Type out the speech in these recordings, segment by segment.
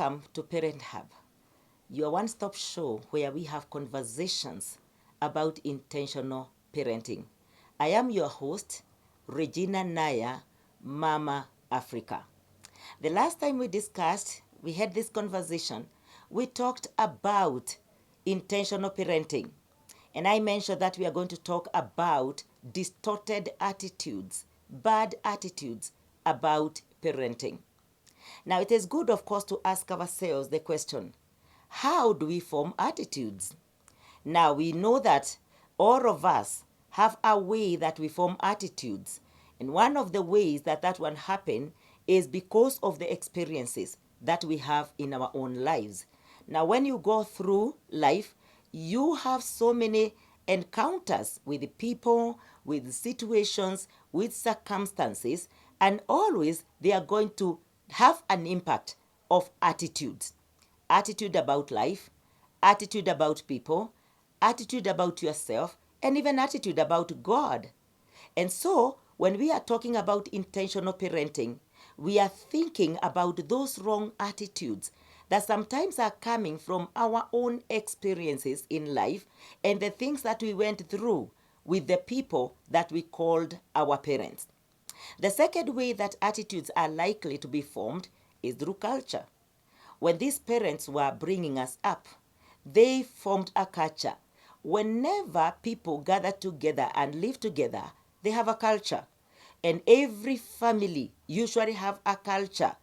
Welcome to Parenthub, your one-stop show where we have conversations about intentional parenting. I am your host, Regina Naya, Mama Africa. The last time we had this conversation, we talked about intentional parenting. And I mentioned that we are going to talk about distorted attitudes, bad attitudes about parenting. Now, it is good, of course, to ask ourselves the question, how do we form attitudes? Now, we know that all of us have a way that we form attitudes. And one of the ways that that one happen is because of the experiences that we have in our own lives. Now, when you go through life, you have so many encounters with people, with situations, with circumstances, and always they are going to have an impact of attitudes. Attitude about life, attitude about people, attitude about yourself, and even attitude about God. And so, when we are talking about intentional parenting, we are thinking about those wrong attitudes that sometimes are coming from our own experiences in life and the things that we went through with the people that we called our parents. The second way that attitudes are likely to be formed is through culture. When these parents were bringing us up, they formed a culture. Whenever people gather together and live together, they have a culture. And every family usually have a culture.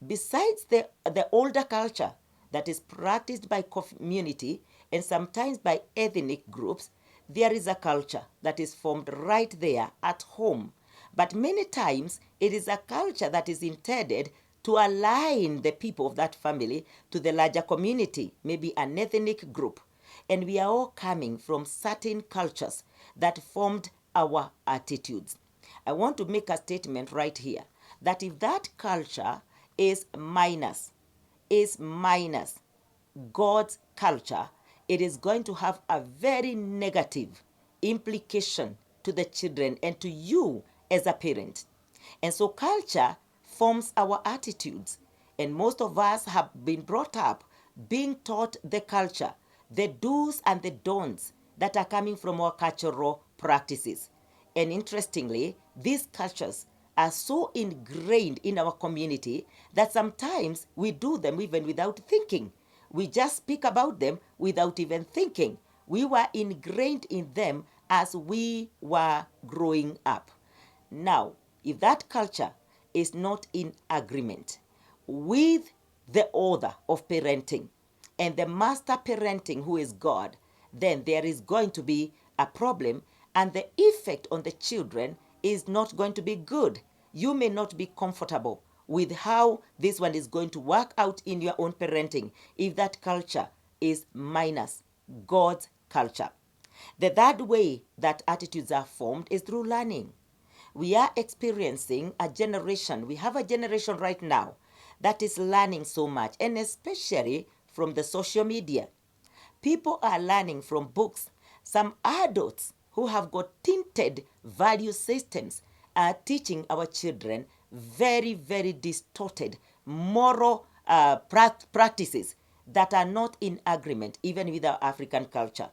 Besides the older culture that is practiced by community and sometimes by ethnic groups, there is a culture that is formed right there at home. But many times it is a culture that is intended to align the people of that family to the larger community, maybe an ethnic group. And we are all coming from certain cultures that formed our attitudes. I want to make a statement right here that if that culture is minus God's culture, it is going to have a very negative implication to the children and to you as a parent. And so culture forms our attitudes. And most of us have been brought up being taught the culture, the do's and the don'ts that are coming from our cultural practices. And interestingly, these cultures are so ingrained in our community that sometimes we do them even without thinking. We just speak about them without even thinking. We were ingrained in them as we were growing up. Now, if that culture is not in agreement with the author of parenting and the master parenting who is God, then there is going to be a problem and the effect on the children is not going to be good. You may not be comfortable with how this one is going to work out in your own parenting if that culture is minus God's culture. The third way that attitudes are formed is through learning. We are experiencing we have a generation right now that is learning so much, and especially from the social media. People are learning from books. Some adults who have got tinted value systems are teaching our children very, very distorted moral practices that are not in agreement even with our African culture.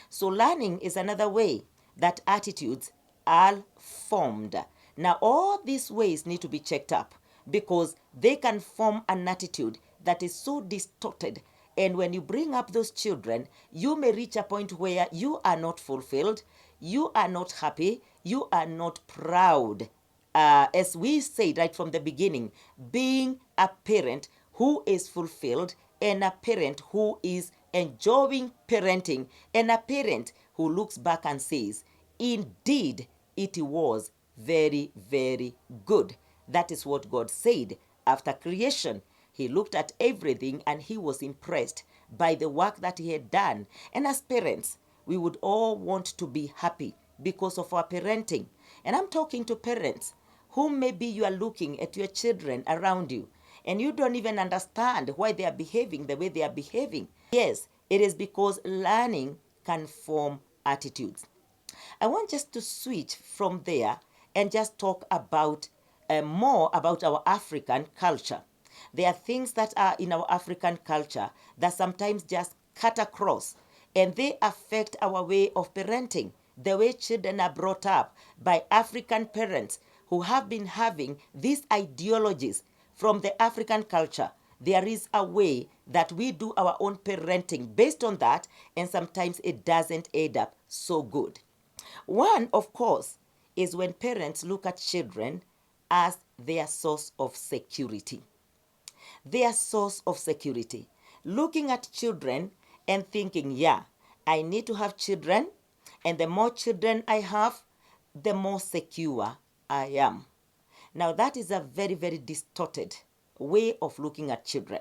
So learning is another way that attitudes are formed. Now, all these ways need to be checked up because they can form an attitude that is so distorted. And when you bring up those children, you may reach a point where you are not fulfilled, you are not happy, you are not proud. As we said right from the beginning, being a parent who is fulfilled and a parent who is enjoying parenting and a parent who looks back and says, indeed, it was very, very good. That is what God said after creation. He looked at everything and he was impressed by the work that he had done. And as parents, we would all want to be happy because of our parenting. And I'm talking to parents who maybe you are looking at your children around you and you don't even understand why they are behaving the way they are behaving. Yes, it is because learning can form attitudes. I want just to switch from there and just talk about more about our African culture. There are things that are in our African culture that sometimes just cut across, and they affect our way of parenting, the way children are brought up by African parents who have been having these ideologies from the African culture. There is a way that we do our own parenting based on that, and sometimes it doesn't add up so good. One, of course, is when parents look at children as their source of security. Their source of security. Looking at children and thinking, yeah, I need to have children, and the more children I have, the more secure I am. Now, that is a very, very distorted way of looking at children.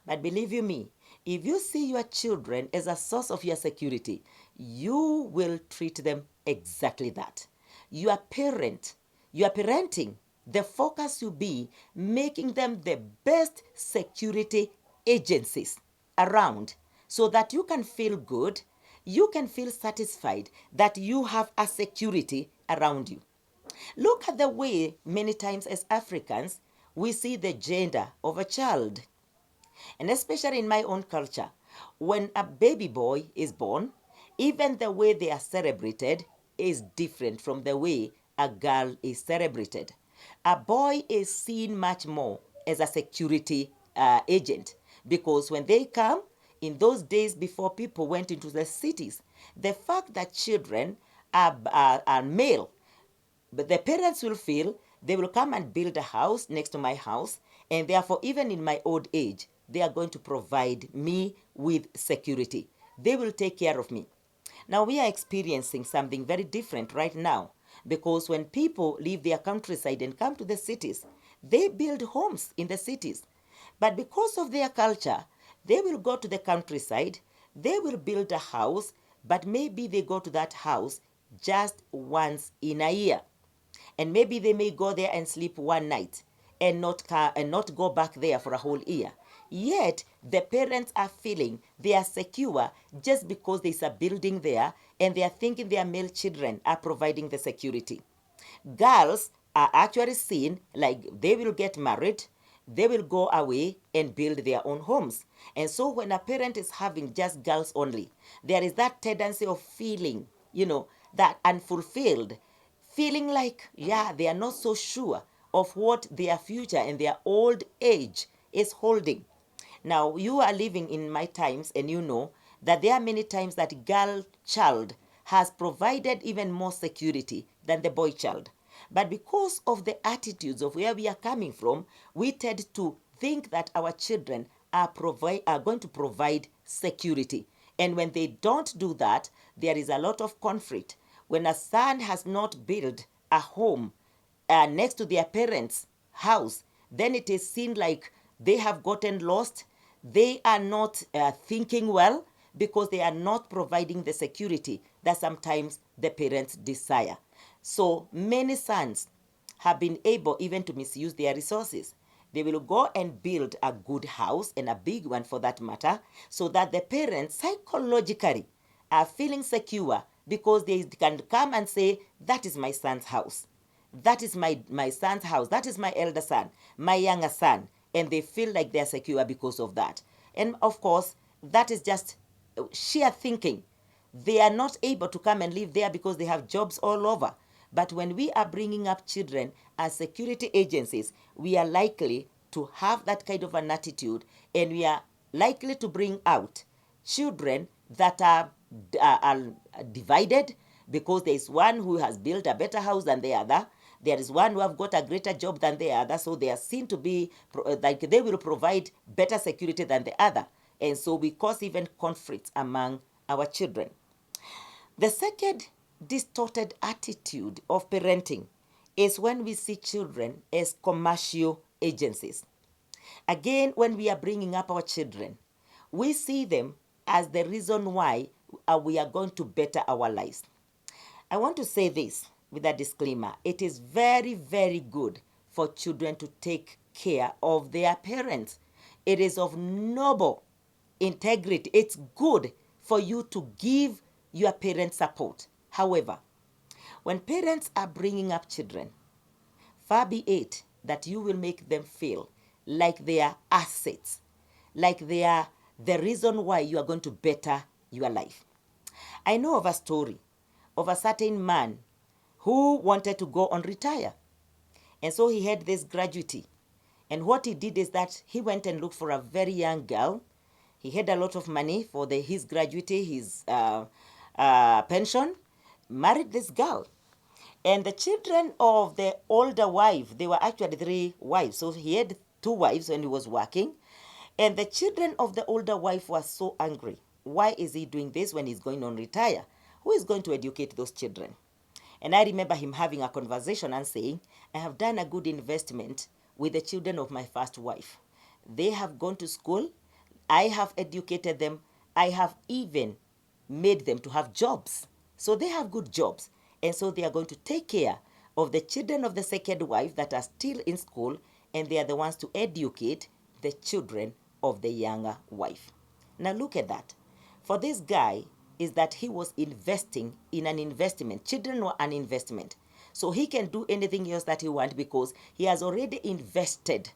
But believe you me, if you see your children as a source of your security, you will treat them exactly that. Your parent, your parenting, the focus will be making them the best security agencies around so that you can feel good, you can feel satisfied that you have a security around you. Look at the way many times as Africans we see the gender of a child. And especially in my own culture, when a baby boy is born, even the way they are celebrated is different from the way a girl is celebrated. A boy is seen much more as a security agent because when they come, in those days before people went into the cities, the fact that children are male, but the parents will feel they will come and build a house next to my house, and therefore, even in my old age, they are going to provide me with security. They will take care of me. Now, we are experiencing something very different right now because when people leave their countryside and come to the cities, they build homes in the cities. But because of their culture, they will go to the countryside, they will build a house, but maybe they go to that house just once in a year, and maybe they may go there and sleep one night and not go back there for a whole year. Yet the parents are feeling they are secure just because there's a building there, and they are thinking their male children are providing the security. Girls are actually seen like they will get married, they will go away and build their own homes. And so when a parent is having just girls only, there is that tendency of feeling, that unfulfilled, feeling like, yeah, they are not so sure of what their future and their old age is holding. Now, you are living in my times, and you know that there are many times that girl child has provided even more security than the boy child. But because of the attitudes of where we are coming from, we tend to think that our children are going to provide security. And when they don't do that, there is a lot of conflict. When a son has not built a home next to their parents' house, then it is seen like they have gotten lost. They are not thinking well because they are not providing the security that sometimes the parents desire. So many sons have been able even to misuse their resources. They will go and build a good house, and a big one for that matter, so that the parents psychologically are feeling secure because they can come and say, that is my son's house. That is my son's house. That is my elder son, my younger son. And they feel like they're secure because of that. And of course, that is just sheer thinking. They are not able to come and live there because they have jobs all over. But when we are bringing up children as security agencies, we are likely to have that kind of an attitude, and we are likely to bring out children that are divided because there is one who has built a better house than the other. There is one who have got a greater job than the other, so they are seen to be like they will provide better security than the other. And so we cause even conflicts among our children. The second distorted attitude of parenting is when we see children as commercial agencies. Again, when we are bringing up our children, we see them as the reason why we are going to better our lives. I want to say this with a disclaimer. It is very, very good for children to take care of their parents. It is of noble integrity. It's good for you to give your parents support. However, when parents are bringing up children, far be it that you will make them feel like they are assets, like they are the reason why you are going to better your life. I know of a story of a certain man who wanted to go on retire. And so he had this gratuity. And what he did is that he went and looked for a very young girl. He had a lot of money for his gratuity, his pension, married this girl. And the children of the older wife, they were actually three wives. So he had two wives when he was working. And the children of the older wife were so angry. Why is he doing this when he's going on retire? Who is going to educate those children? And I remember him having a conversation and saying, I have done a good investment with the children of my first wife. They have gone to school. I have educated them. I have even made them to have jobs. So they have good jobs. And so they are going to take care of the children of the second wife that are still in school, and they are the ones to educate the children of the younger wife. Now look at that. For this guy, is that he was investing in an investment. Children were an investment. So he can do anything else that he wants because he has already invested,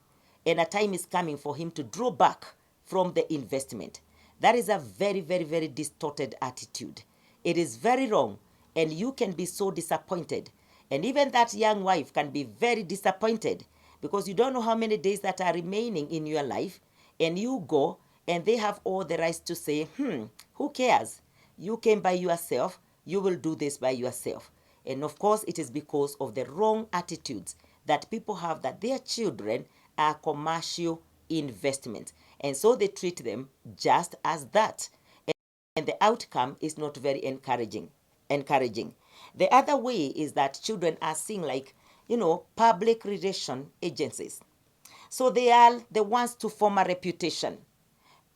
and a time is coming for him to draw back from the investment. That is a very, very, very distorted attitude. It is very wrong, and you can be so disappointed. And even that young wife can be very disappointed because you don't know how many days that are remaining in your life, and you go and they have all the rights to say, who cares? You came by yourself, you will do this by yourself. And of course, it is because of the wrong attitudes that people have that their children are commercial investments. And so they treat them just as that. And the outcome is not very encouraging. The other way is that children are seen like, public relation agencies. So they are the ones to form a reputation.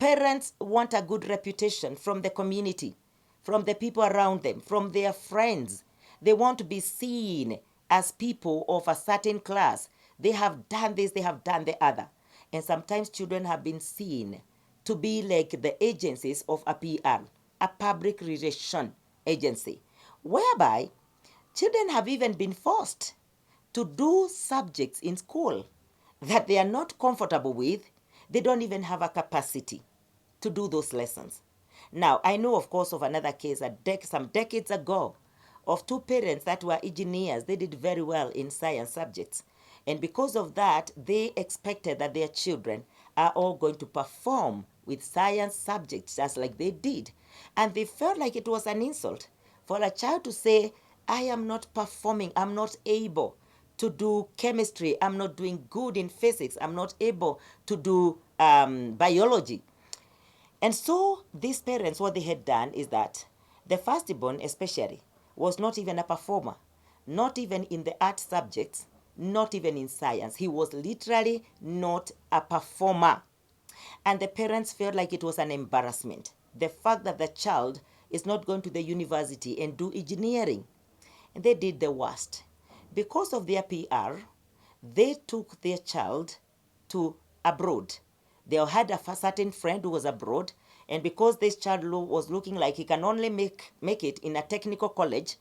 Parents want a good reputation from the community, from the people around them, from their friends. They want to be seen as people of a certain class. They have done this, they have done the other. And sometimes children have been seen to be like the agencies of a PR, a public relation agency, whereby children have even been forced to do subjects in school that they are not comfortable with. They don't even have a capacity to do those lessons. Now, I know, of course, of another case some decades ago of two parents that were engineers. They did very well in science subjects. And because of that, they expected that their children are all going to perform with science subjects just like they did. And they felt like it was an insult for a child to say, I am not performing, I'm not able to do chemistry, I'm not doing good in physics, I'm not able to do biology. And so these parents, what they had done is that the firstborn especially was not even a performer, not even in the art subjects, not even in science. He was literally not a performer. And the parents felt like it was an embarrassment. The fact that the child is not going to the university and do engineering. And they did the worst. Because of their PR, they took their child to abroad. They had a certain friend who was abroad, and because this child was looking like he can only make it in a technical college,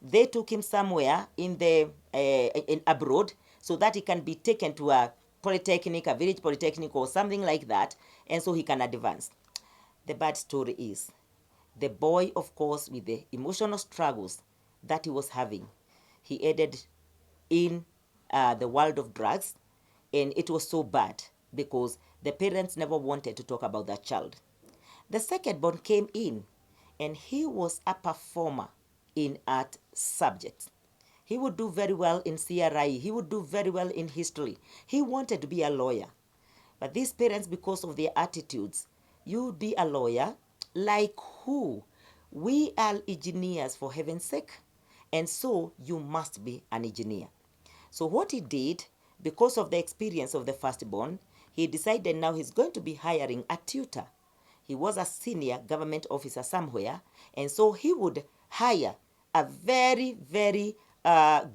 they took him somewhere in abroad so that he can be taken to a polytechnic, a village polytechnic or something like that, and so he can advance. The bad story is the boy, of course, with the emotional struggles that he was having, he added in the world of drugs, and it was so bad because the parents never wanted to talk about that child. The second born came in, and he was a performer in art subjects. He would do very well in CRI. He would do very well in history. He wanted to be a lawyer. But these parents, because of their attitudes, you be a lawyer, like who? We are engineers, for heaven's sake. And so you must be an engineer. So what he did, because of the experience of the firstborn, he decided now he's going to be hiring a tutor. He was a senior government officer somewhere, and so he would hire a very, very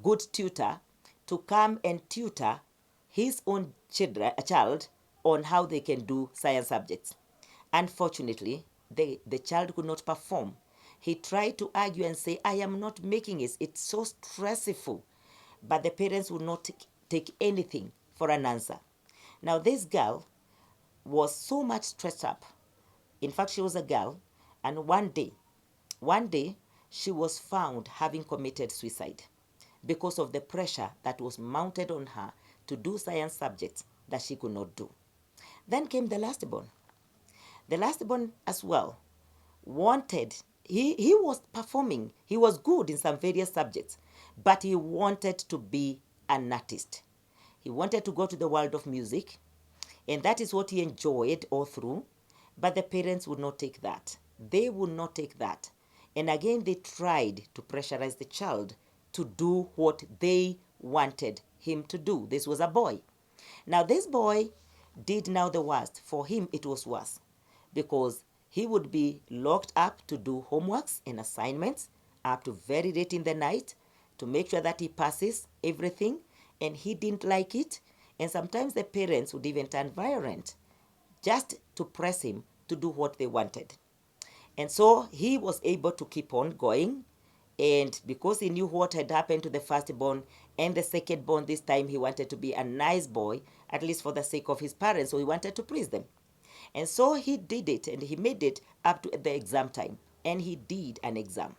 good tutor to come and tutor his own child on how they can do science subjects. Unfortunately, the child could not perform. He tried to argue and say, I am not making it. It's so stressful. But the parents would not take anything for an answer. Now, this girl was so much stressed up. In fact, she was a girl, and one day, she was found having committed suicide because of the pressure that was mounted on her to do science subjects that she could not do. Then came the last born. The last born as well wanted, he was performing, he was good in some various subjects, but he wanted to be an artist. He wanted to go to the world of music, and that is what he enjoyed all through. But the parents would not take that. They would not take that. And again, they tried to pressurize the child to do what they wanted him to do. This was a boy. Now, this boy did now the worst. For him, it was worse because he would be locked up to do homeworks and assignments up to very late in the night to make sure that he passes everything, and he didn't like it. And sometimes the parents would even turn violent just to press him to do what they wanted. And so he was able to keep on going. And because he knew what had happened to the firstborn and the secondborn, this time he wanted to be a nice boy, at least for the sake of his parents. So he wanted to please them. And so he did it, and he made it up to the exam time. And he did an exam.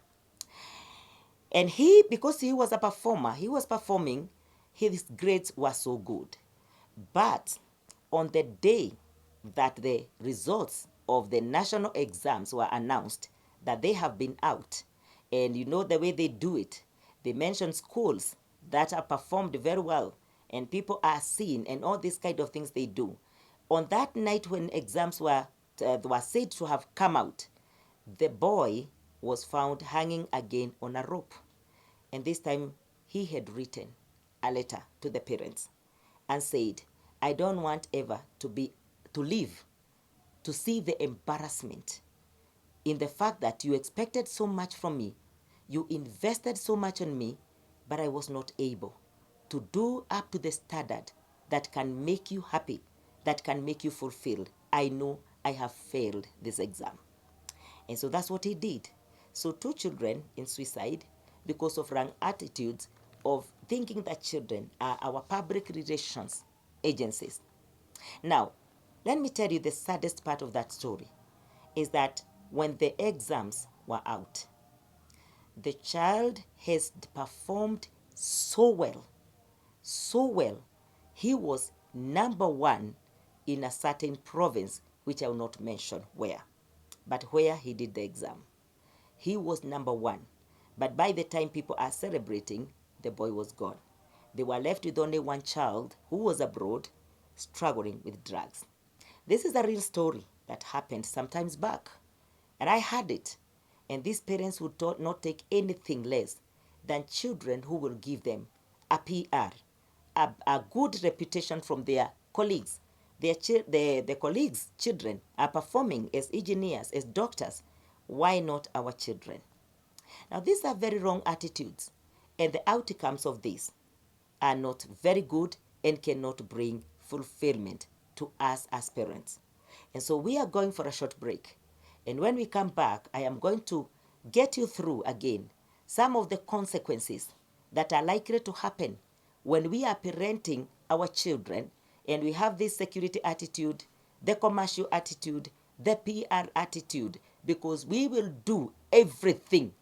And he, because he was a performer, he was performing, his grades were so good. But on the day that the results of the national exams were announced, that they have been out, and you know the way they do it, they mention schools that are performed very well, and people are seen, and all these kind of things they do. On that night when exams were said to have come out, the boy was found hanging again on a rope. And this time he had written a letter to the parents and said, I don't want ever to live to see the embarrassment in the fact that you expected so much from me, you invested so much on me, but I was not able to do up to the standard that can make you happy, that can make you fulfilled. I know I have failed this exam. And so that's what he did. So two children in suicide because of wrong attitudes of thinking that children are our public relations agencies. Now, let me tell you the saddest part of that story is that when the exams were out, the child has performed so well, so well. He was number one in a certain province, which I will not mention where, but where he did the exam. He was number one. But by the time people are celebrating, the boy was gone. They were left with only one child who was abroad struggling with drugs. This is a real story that happened sometimes back. And I had it. And these parents would not take anything less than children who will give them a PR, a good reputation from their colleagues. The colleagues' children are performing as engineers, as doctors. Why not our children? Now, these are very wrong attitudes, and the outcomes of this are not very good and cannot bring fulfillment to us as parents. And so we are going for a short break. And when we come back, I am going to get you through again some of the consequences that are likely to happen when we are parenting our children and we have this security attitude, the commercial attitude, the PR attitude, because we will do everything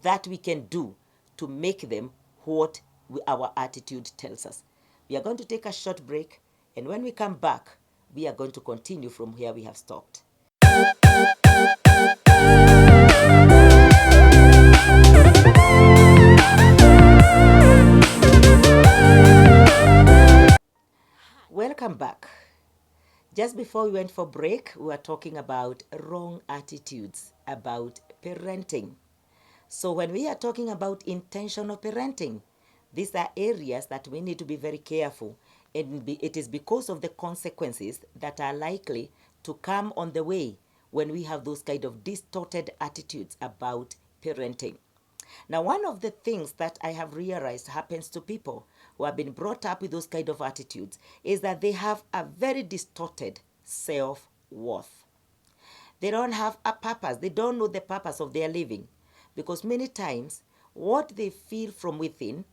that we can do to make them what our attitude tells us. We are going to take a short break, and when we come back, we are going to continue from where we have stopped. Welcome back. Just before we went for break, we were talking about wrong attitudes about parenting. So when we are talking about intentional parenting, these are areas that we need to be very careful. And it is because of the consequences that are likely to come on the way when we have those kind of distorted attitudes about parenting. Now, one of the things that I have realized happens to people who have been brought up with those kind of attitudes is that they have a very distorted self-worth. They don't have a purpose. They don't know the purpose of their living. Because many times, what they feel from within,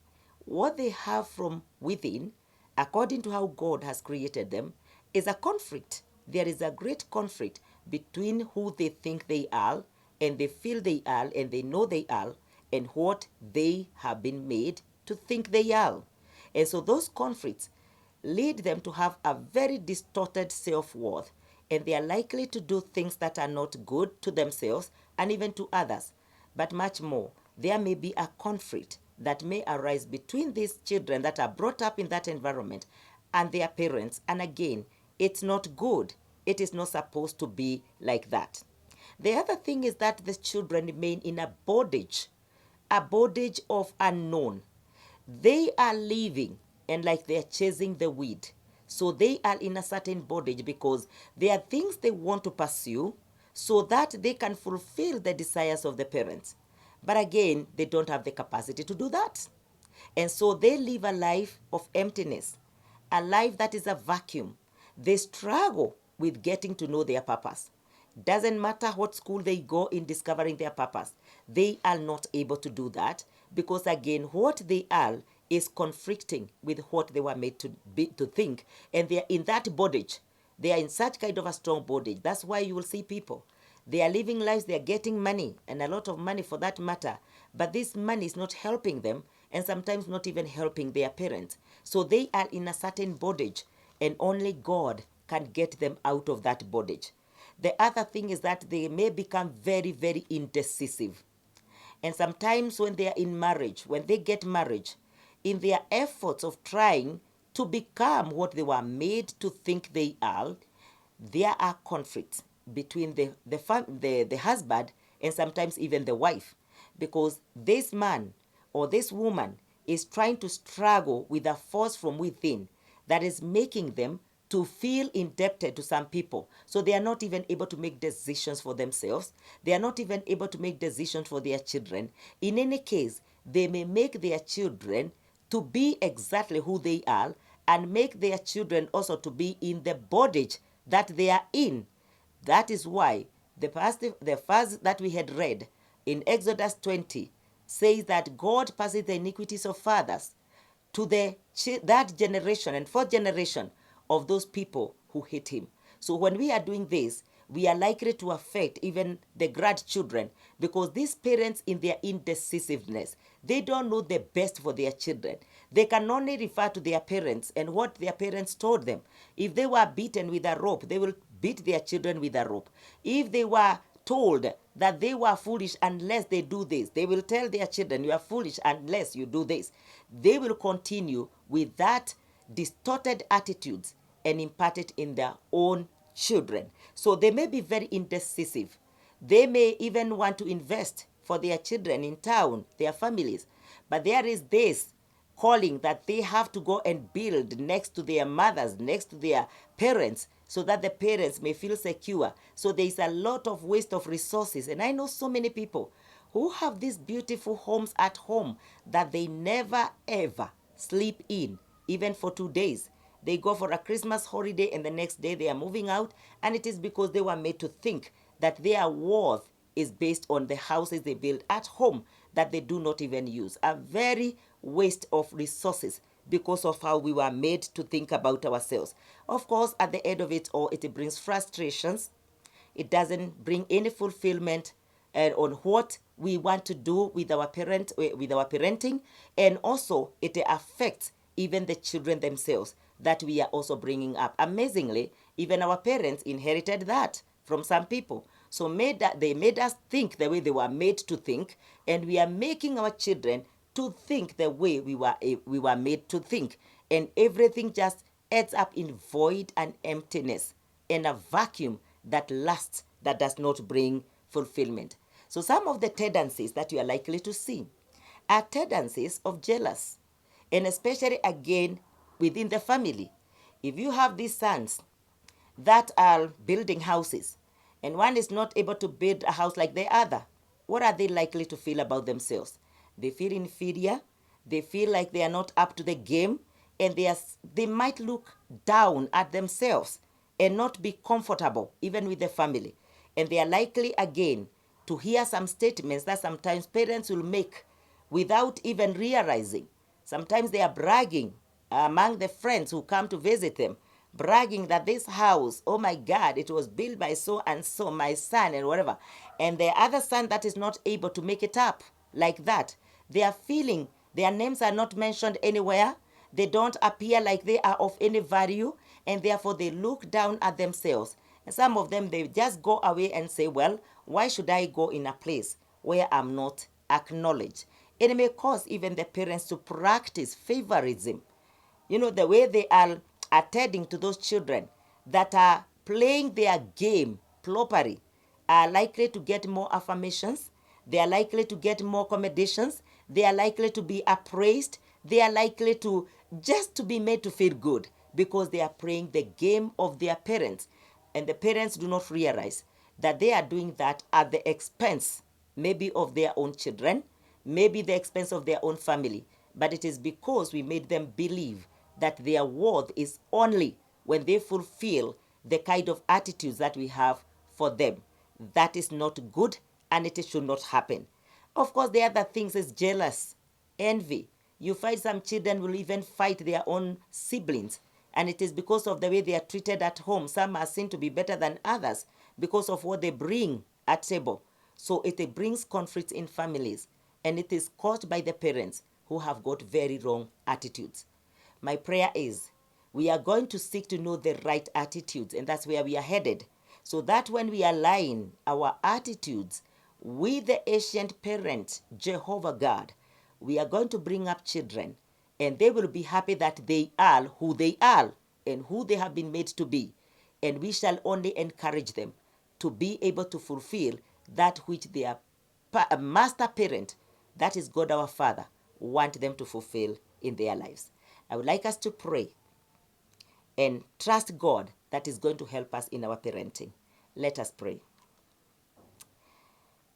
what they have from within, according to how God has created them, is a conflict. There is a great conflict between who they think they are, and they feel they are, and they know they are, and what they have been made to think they are. And so those conflicts lead them to have a very distorted self-worth, and they are likely to do things that are not good to themselves and even to others. But much more, there may be a conflict that may arise between these children that are brought up in that environment and their parents. And again, it's not good. It is not supposed to be like that. The other thing is that the children remain in a bondage of unknown. They are living and like they're chasing the weed. So they are in a certain bondage because there are things they want to pursue so that they can fulfill the desires of the parents. But again, they don't have the capacity to do that. And so they live a life of emptiness, a life that is a vacuum. They struggle with getting to know their purpose. Doesn't matter what school they go in discovering their purpose, they are not able to do that because again, what they are is conflicting with what they were made to think, and they are in that bondage. They are in such kind of a strong bondage. That's why you will see people. They are living lives, they are getting money, and a lot of money for that matter. But this money is not helping them, and sometimes not even helping their parents. So they are in a certain bondage, and only God can get them out of that bondage. The other thing is that they may become very, very indecisive. And sometimes when they are in marriage, when they get married, in their efforts of trying to become what they were made to think they are, there are conflicts between the husband and sometimes even the wife, because this man or this woman is trying to struggle with a force from within that is making them to feel indebted to some people. So they are not even able to make decisions for themselves. They are not even able to make decisions for their children. In any case, they may make their children to be exactly who they are and make their children also to be in the bondage that they are in. That is why the verse that we had read in Exodus 20 says that God passes the iniquities of fathers to that generation and fourth generation of those people who hate him. So when we are doing this, we are likely to affect even the grandchildren, because these parents in their indecisiveness, they don't know the best for their children. They can only refer to their parents and what their parents told them. If they were beaten with a rope, they will beat their children with a rope. If they were told that they were foolish unless they do this, they will tell their children, you are foolish unless you do this. They will continue with that distorted attitudes and impart it in their own children. So they may be very indecisive. They may even want to invest for their children in town, their families. But there is this calling that they have to go and build next to their mothers, next to their parents, so that the parents may feel secure. So there is a lot of waste of resources. And I know so many people who have these beautiful homes at home that they never ever sleep in, even for 2 days. They go for a Christmas holiday and the next day they are moving out, and it is because they were made to think that their worth is based on the houses they build at home that they do not even use. A very waste of resources because of how we were made to think about ourselves. Of course, at the end of it all, it brings frustrations. It doesn't bring any fulfillment on what we want to do with our parenting, and also it affects even the children themselves that we are also bringing up. Amazingly, even our parents inherited that from some people. So they made us think the way they were made to think, and we are making our children to think the way we were made to think, and everything just ends up in void and emptiness and a vacuum that lasts, that does not bring fulfillment. So some of the tendencies that you are likely to see are tendencies of jealous, and especially again within the family. If you have these sons that are building houses and one is not able to build a house like the other, what are they likely to feel about themselves? They feel inferior, they feel like they are not up to the game, and they might look down at themselves and not be comfortable even with the family. And they are likely again to hear some statements that sometimes parents will make without even realizing. Sometimes they are bragging among the friends who come to visit them bragging that this house, oh my God, it was built by so and so, my son, and whatever. And the other son that is not able to make it up like that. They are feeling their names are not mentioned anywhere. They don't appear like they are of any value, and therefore they look down at themselves. And some of them, they just go away and say, well, why should I go in a place where I'm not acknowledged? It may cause even the parents to practice favorism. You know, the way they are attending to those children that are playing their game properly are likely to get more affirmations. They are likely to get more commendations. They are likely to be appraised. They are likely to just to be made to feel good because they are playing the game of their parents. And the parents do not realize that they are doing that at the expense maybe of their own children, maybe the expense of their own family. But it is because we made them believe that their worth is only when they fulfill the kind of attitudes that we have for them. That is not good, and it should not happen. Of course, the other things is jealous, envy. You find some children will even fight their own siblings, and it is because of the way they are treated at home. Some are seen to be better than others because of what they bring at table. So it brings conflict in families, and it is caused by the parents who have got very wrong attitudes. My prayer is we are going to seek to know the right attitudes, and that's where we are headed. So that when we align our attitudes with the ancient parent, Jehovah God, we are going to bring up children, and they will be happy that they are who they are and who they have been made to be. And we shall only encourage them to be able to fulfill that which their master parent, that is God our Father, want them to fulfill in their lives. I would like us to pray and trust God that is going to help us in our parenting. Let us pray.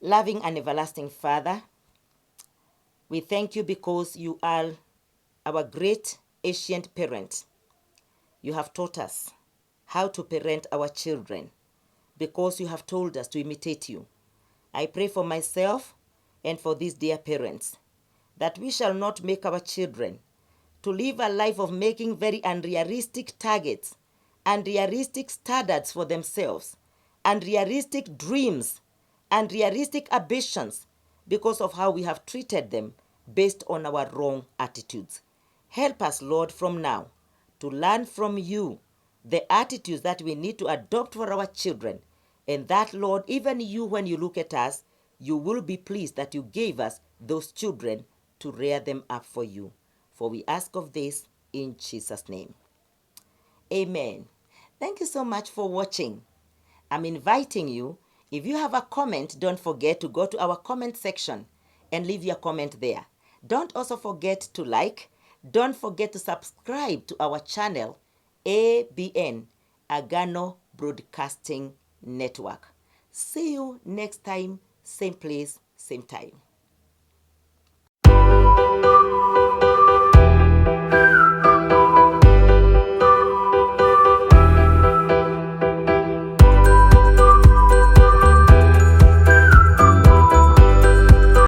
Loving and everlasting Father, we thank you because you are our great ancient parent. You have taught us how to parent our children because you have told us to imitate you. I pray for myself and for these dear parents that we shall not make our children to live a life of making very unrealistic targets, unrealistic standards for themselves, unrealistic dreams, unrealistic ambitions because of how we have treated them based on our wrong attitudes. Help us, Lord, from now to learn from you the attitudes that we need to adopt for our children. And that, Lord, even you, when you look at us, you will be pleased that you gave us those children to rear them up for you. For we ask of this in Jesus' name. Amen. Thank you so much for watching. I'm inviting you, if you have a comment, don't forget to go to our comment section and leave your comment there. Don't also forget to like. Don't forget to subscribe to our channel, ABN, Agano Broadcasting Network. See you next time, same place, same time.